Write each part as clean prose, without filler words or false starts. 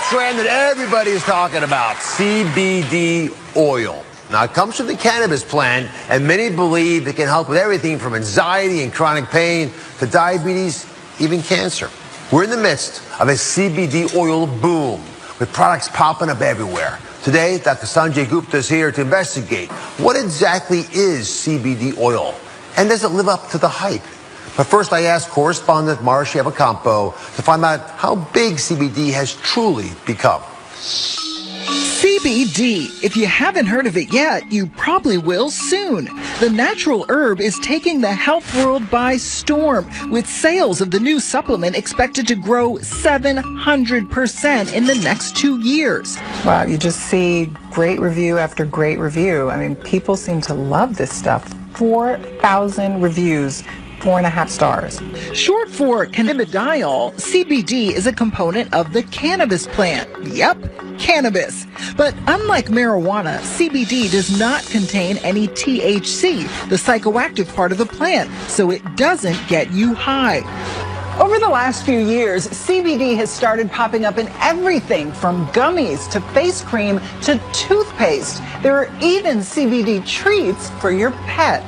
trend that everybody is talking about, CBD oil. Now, it comes from the cannabis plant, and many believe it can help with everything from anxiety and chronic pain to diabetes, even cancer. We're in the midst of a CBD oil boom, with products popping up everywhere. Today, Dr. Sanjay Gupta is here to investigate what exactly is CBD oil, and does it live up to the hype? But first, I asked correspondent Marcia Evacampo to find out how big CBD has truly become. CBD. If you haven't heard of it yet, you probably will soon. The natural herb is taking the health world by storm, with sales of the new supplement expected to grow 700% in the next 2 years. Wow, you just see great review after great review. I mean, people seem to love this stuff. 4,000 reviews. 4.5 stars. Short for cannabidiol, CBD is a component of the cannabis plant. Yep, cannabis. But unlike marijuana, CBD does not contain any THC, the psychoactive part of the plant, so it doesn't get you high. Over the last few years, CBD has started popping up in everything from gummies to face cream to toothpaste. There are even CBD treats for your pet.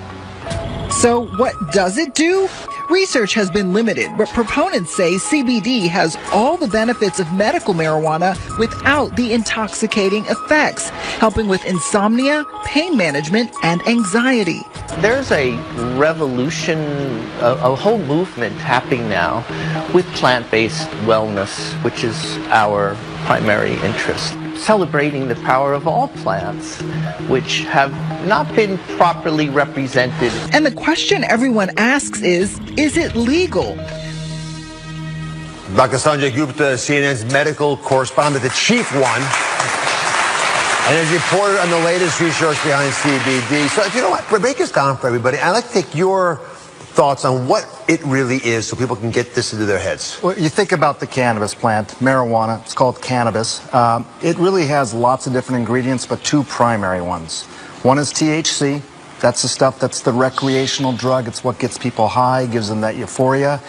So what does it do? Research has been limited, but proponents say CBD has all the benefits of medical marijuana without the intoxicating effects, helping with insomnia, pain management, and anxiety. There's a revolution, a whole movement happening now with plant-based wellness, which is our primary interest. Celebrating the power of all plants, which have not been properly represented. And the question everyone asks is it legal? Dr. Sanjay Gupta, CNN's medical correspondent, the chief one, and has reported on the latest research behind CBD. So, you know what, break this down for everybody. I'd like to take your thoughts on what it really is so people can get this into their heads. Well, you think about the cannabis plant, marijuana, it's called cannabis. It really has lots of different ingredients, but two primary ones. One is THC. That's the stuff that's the recreational drug. It's what gets people high, gives them that euphoria.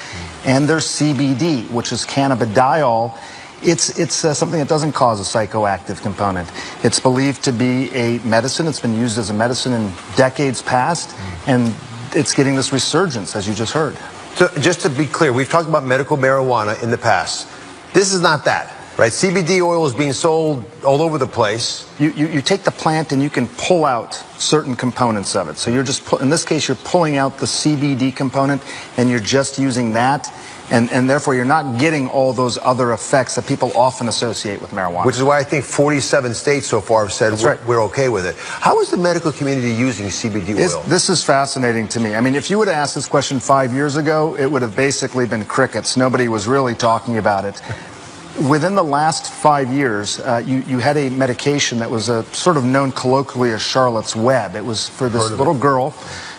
And there's CBD, which is cannabidiol. It's something that doesn't cause a psychoactive component. It's believed to be a medicine. It's been used as a medicine in decades past, and it's getting this resurgence, as you just heard. So just to be clear, we've talked about medical marijuana in the past. This is not that, right? CBD oil is being sold all over the place. You take the plant and you can pull out certain components of it. So you're just, in this case, you're pulling out the CBD component and you're just using that. And therefore, you're not getting all those other effects that people often associate with marijuana. Which is why I think 47 states so far have said we're okay with it. How is the medical community using CBD oil? This is fascinating to me. I mean, if you would have asked this question 5 years ago, it would have basically been crickets. Nobody was really talking about it. Within the last 5 years, you had a medication that was sort of known colloquially as Charlotte's Web. It was for this little girl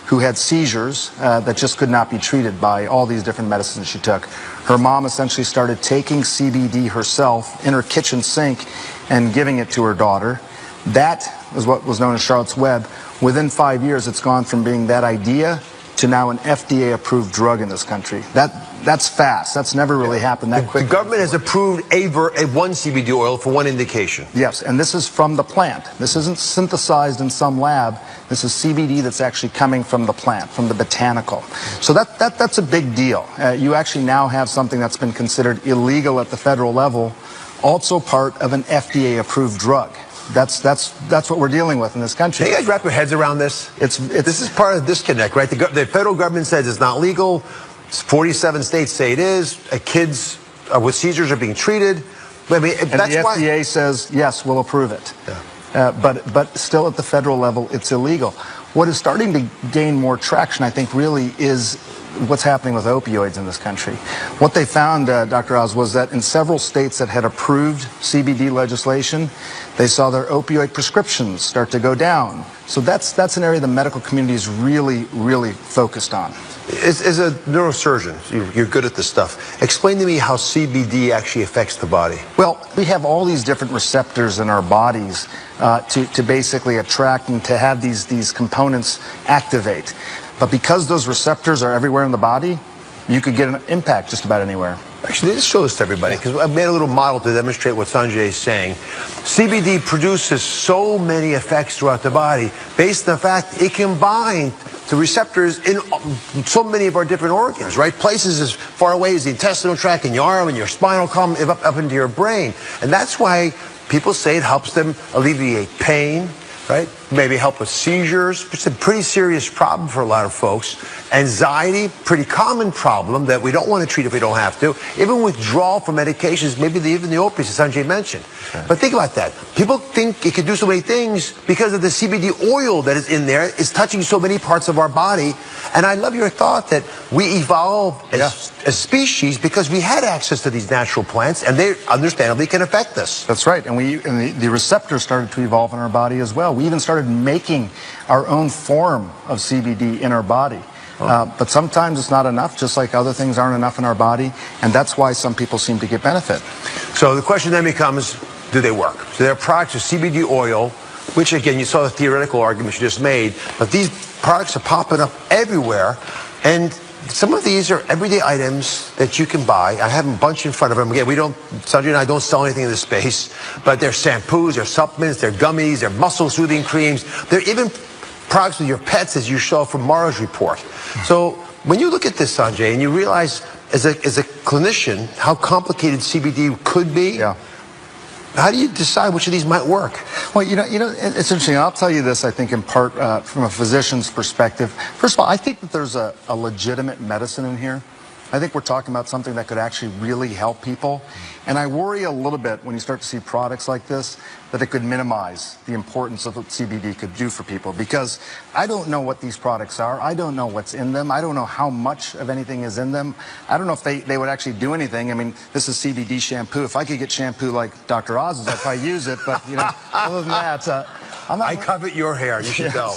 who had seizures that just could not be treated by all these different medicines she took. Her mom essentially started taking CBD herself in her kitchen sink and giving it to her daughter. That is what was known as Charlotte's Web. Within 5 years, it's gone from being that idea to now an FDA-approved drug in this country. That's fast. That's never really happened that quickly. The government has approved one CBD oil for one indication. Yes, and this is from the plant. This isn't synthesized in some lab. This is CBD that's actually coming from the plant, from the botanical. So that's a big deal. You actually now have something that's been considered illegal at the federal level, also part of an FDA-approved drug. That's what we're dealing with in this country. Can you guys wrap your heads around this? This is part of the disconnect, right? The federal government says it's not legal. 47 states say it is. Kids with seizures are being treated. I mean, and the FDA says, yes, we'll approve it. Yeah. But still at the federal level, it's illegal. What is starting to gain more traction, I think, really is what's happening with opioids in this country. What they found, Dr. Oz, was that in several states that had approved CBD legislation, they saw their opioid prescriptions start to go down. So that's an area the medical community is really, really focused on. As a neurosurgeon, you're good at this stuff. Explain to me how CBD actually affects the body. Well, we have all these different receptors in our bodies to basically attract and to have these components activate. But because those receptors are everywhere in the body, you could get an impact just about anywhere. Actually, let's show this to everybody, because I made a little model to demonstrate what Sanjay is saying. CBD produces so many effects throughout the body based on the fact it can bind to receptors in so many of our different organs, right? Places as far away as the intestinal tract and your arm and your spinal column, up into your brain. And that's why people say it helps them alleviate pain, right? Maybe help with seizures. It's a pretty serious problem for a lot of folks. Anxiety, pretty common problem that we don't want to treat if we don't have to. Even withdrawal from medications, maybe even the opiates that Sanjay mentioned. Okay. But think about that. People think it can do so many things because of the CBD oil that is in there. It's touching so many parts of our body. And I love your thought that we evolved as species because we had access to these natural plants, and they understandably can affect us. That's right. And the receptors started to evolve in our body as well. We even started making our own form of CBD in our body. But sometimes it's not enough, just like other things aren't enough in our body, and that's why some people seem to get benefit. So the question then becomes, do they work? So there are products of CBD oil, which again, you saw the theoretical argument you just made, but these products are popping up everywhere, and some of these are everyday items that you can buy. I have a bunch in front of them. Again, Sanjay and I don't sell anything in this space, but they're shampoos, they're supplements, they're gummies, they're muscle soothing creams. They're even products with your pets, as you saw from Mara's report. So when you look at this, Sanjay, and you realize as a clinician how complicated CBD could be, how do you decide which of these might work? Well, you know, it's interesting. I'll tell you this, I think, in part from a physician's perspective. First of all, I think that there's a legitimate medicine in here. I think we're talking about something that could actually really help people. And I worry a little bit when you start to see products like this that it could minimize the importance of what CBD could do for people, because I don't know what these products are. I don't know what's in them. I don't know how much of anything is in them. I don't know if they would actually do anything. I mean, this is CBD shampoo. If I could get shampoo like Dr. Oz's, I'd probably use it. But, you know, other than that, I covet your hair. You should go.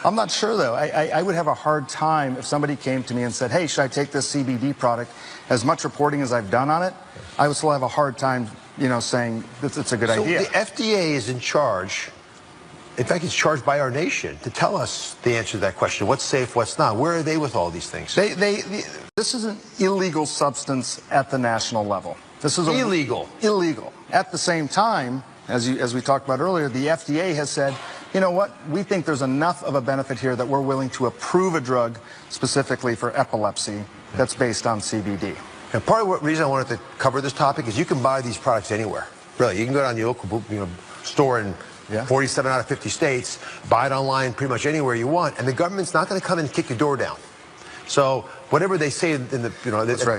I'm not sure, though. I would have a hard time if somebody came to me and said, hey, should I take this CBD product? As much reporting as I've done on it, I would still have a hard time, you know, saying it's a good idea. So the FDA is in charge. In fact, it's charged by our nation to tell us the answer to that question. What's safe, what's not? Where are they with all these things? This is an illegal substance at the national level. This is illegal. Illegal. At the same time, as we talked about earlier, the FDA has said, you know what, we think there's enough of a benefit here that we're willing to approve a drug specifically for epilepsy that's based on CBD. And part of the reason I wanted to cover this topic is you can buy these products anywhere. Really, you can go down to your local store in 47 out of 50 states, buy it online pretty much anywhere you want, and the government's not going to come and kick your door down. So whatever they say in the,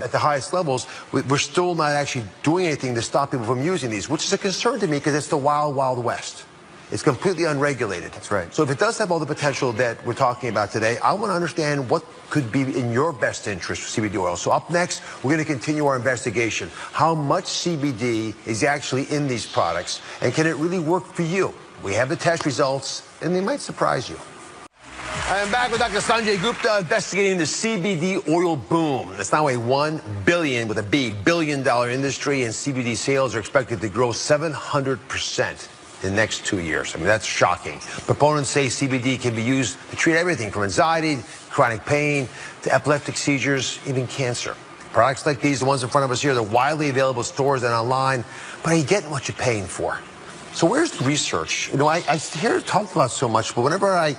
at the highest levels, we're still not actually doing anything to stop people from using these, which is a concern to me because it's the wild, wild west. It's completely unregulated. That's right. So if it does have all the potential that we're talking about today, I want to understand what could be in your best interest for CBD oil. So up next, we're going to continue our investigation. How much CBD is actually in these products, and can it really work for you? We have the test results, and they might surprise you. I'm back with Dr. Sanjay Gupta investigating the CBD oil boom. It's now a $1 billion, with a B, billion-dollar industry, and CBD sales are expected to grow 700% in the next 2 years. I mean, that's shocking. Proponents say CBD can be used to treat everything from anxiety, chronic pain, to epileptic seizures, even cancer. Products like these, the ones in front of us here, they're widely available in stores and online, but are you getting what you're paying for? So where's the research? You know, I hear it talked about so much, but whenever I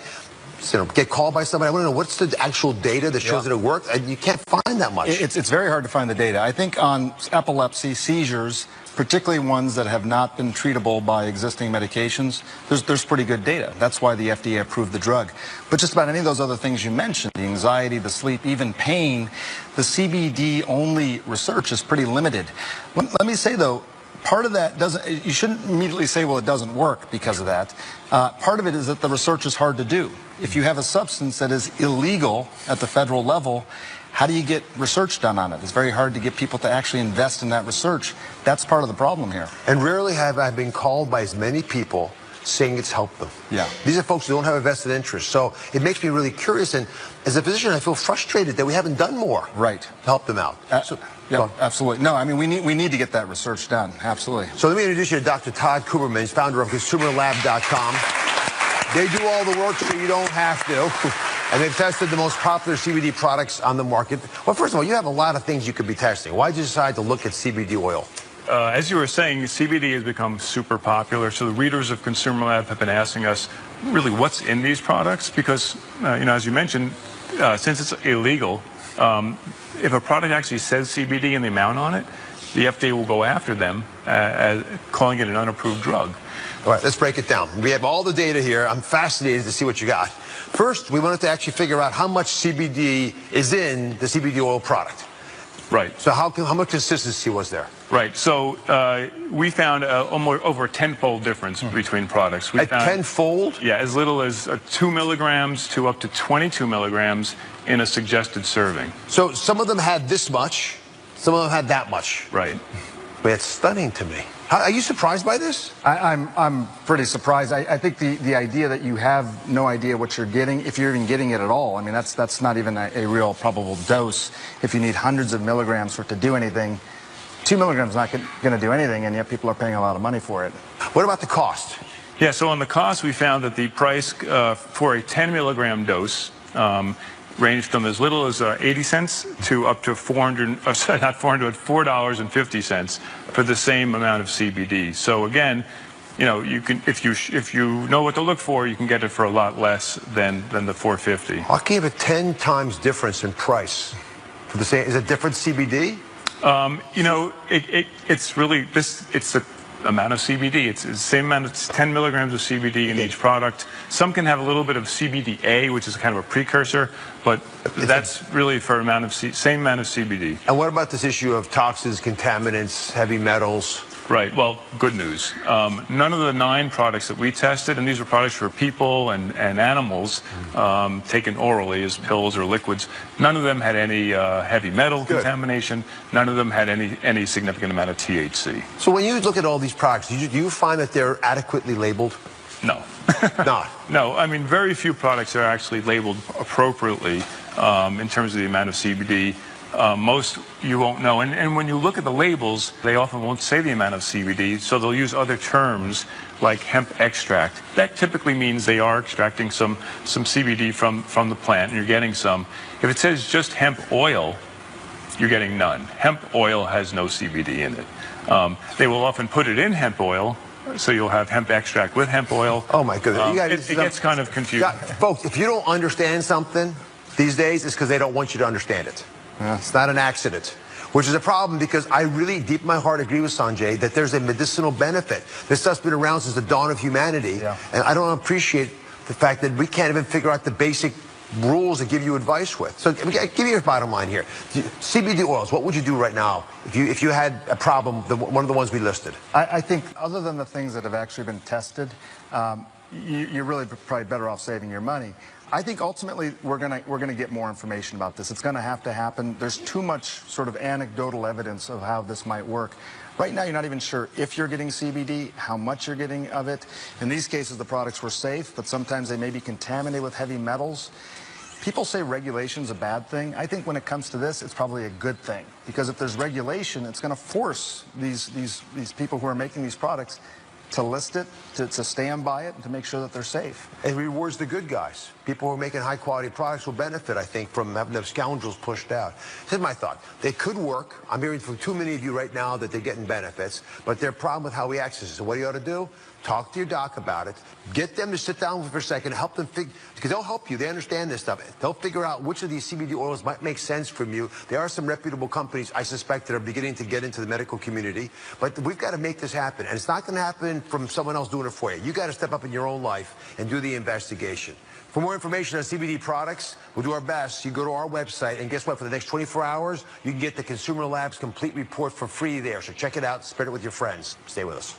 get called by somebody, I want to know what's the actual data that shows that it works. And you can't find that much. It's very hard to find the data. I think on epilepsy, seizures, particularly ones that have not been treatable by existing medications, there's pretty good data. That's why the FDA approved the drug. But just about any of those other things you mentioned, the anxiety, the sleep, even pain, the CBD-only research is pretty limited. Let me say, though, part of that doesn't, you shouldn't immediately say, well, it doesn't work because of that. Part of it is that the research is hard to do. If you have a substance that is illegal at the federal level, how do you get research done on it? It's very hard to get people to actually invest in that research. That's part of the problem here. And rarely have I been called by as many people saying it's helped them. Yeah. These are folks who don't have a vested interest. So it makes me really curious. And as a physician, I feel frustrated that we haven't done more to help them out. Yeah, absolutely. No, I mean, we need to get that research done. Absolutely. So let me introduce you to Dr. Todd Kuberman, he's founder of ConsumerLab.com. They do all the work so you don't have to. And they've tested the most popular CBD products on the market. Well, first of all, you have a lot of things you could be testing. Why did you decide to look at CBD oil? As you were saying, CBD has become super popular. So the readers of Consumer Lab have been asking us, really, what's in these products? Because, as you mentioned, since it's illegal, if a product actually says CBD and the amount on it, the FDA will go after them, calling it an unapproved drug. All right, let's break it down. We have all the data here. I'm fascinated to see what you got. First, we wanted to actually figure out how much CBD is in the CBD oil product. Right. So how much consistency was there? Right. So we found almost over a tenfold difference between products. We found, tenfold? Yeah, as little as 2 milligrams to up to 22 milligrams in a suggested serving. So some of them had this much, some of them had that much. Right. But it's stunning to me. Are you surprised by this? I'm pretty surprised. I think the idea that you have no idea what you're getting, if you're even getting it at all, I mean, that's not even a real probable dose. If you need hundreds of milligrams for it to do anything, 2 milligrams is not going to do anything, and yet people are paying a lot of money for it. What about the cost? Yeah, so on the cost, we found that the price for a 10 milligram dose ranged from as little as 80 cents to up to $4.50 for the same amount of CBD. So again, you can, if you know what to look for, you can get it for a lot less than the $4.50. I'll give a 10 times difference in price for the same. Is it different CBD? It's really it's the amount of CBD. It's the same amount of 10 milligrams of CBD in each product. Some can have a little bit of CBDA, which is kind of a precursor, but that's really for same amount of CBD. And what about this issue of toxins, contaminants, heavy metals? Right. Well, good news. None of the 9 products that we tested, and these were products for people and animals, taken orally as pills or liquids, none of them had any heavy metal contamination. None of them had any significant amount of THC. So when you look at all these products, do you find that they're adequately labeled? No. Not? No. I mean, very few products are actually labeled appropriately in terms of the amount of CBD. Most you won't know. And when you look at the labels, they often won't say the amount of CBD, so they'll use other terms like hemp extract. That typically means they are extracting some CBD from the plant, and you're getting some. If it says just hemp oil, you're getting none. Hemp oil has no CBD in it. They will often put it in hemp oil, so you'll have hemp extract with hemp oil. Oh, my goodness. It gets kind of confusing. Folks, if you don't understand something these days, it's because they don't want you to understand it. It's not an accident, which is a problem because I really, deep in my heart, agree with Sanjay that there's a medicinal benefit. This stuff's been around since the dawn of humanity, and I don't appreciate the fact that we can't even figure out the basic rules to give you advice with. So give me your bottom line here. CBD oils, what would you do right now if you had a problem, one of the ones we listed? I think other than the things that have actually been tested, you're really probably better off saving your money. I think ultimately we're gonna get more information about this. It's gonna have to happen. There's too much sort of anecdotal evidence of how this might work. Right now, you're not even sure if you're getting CBD, how much you're getting of it. In these cases, the products were safe, but sometimes they may be contaminated with heavy metals. People say regulation's a bad thing. I think when it comes to this, it's probably a good thing, because if there's regulation, it's going to force these people who are making these products to list it, to stand by it, and to make sure that they're safe. It rewards the good guys. People who are making high-quality products will benefit, I think, from having the scoundrels pushed out. Here's my thought. They could work. I'm hearing from too many of you right now that they're getting benefits, but their problem with how we access it. So what you ought to do? Talk to your doc about it. Get them to sit down for a second, help them figure, because they'll help you. They understand this stuff. They'll figure out which of these CBD oils might make sense from you. There are some reputable companies, I suspect, that are beginning to get into the medical community. But we've got to make this happen. And it's not going to happen from someone else doing it for you. You got to step up in your own life and do the investigation. For more information on CBD products, we'll do our best. You go to our website, and guess what? For the next 24 hours, you can get the Consumer Lab's complete report for free there. So check it out. Spread it with your friends. Stay with us.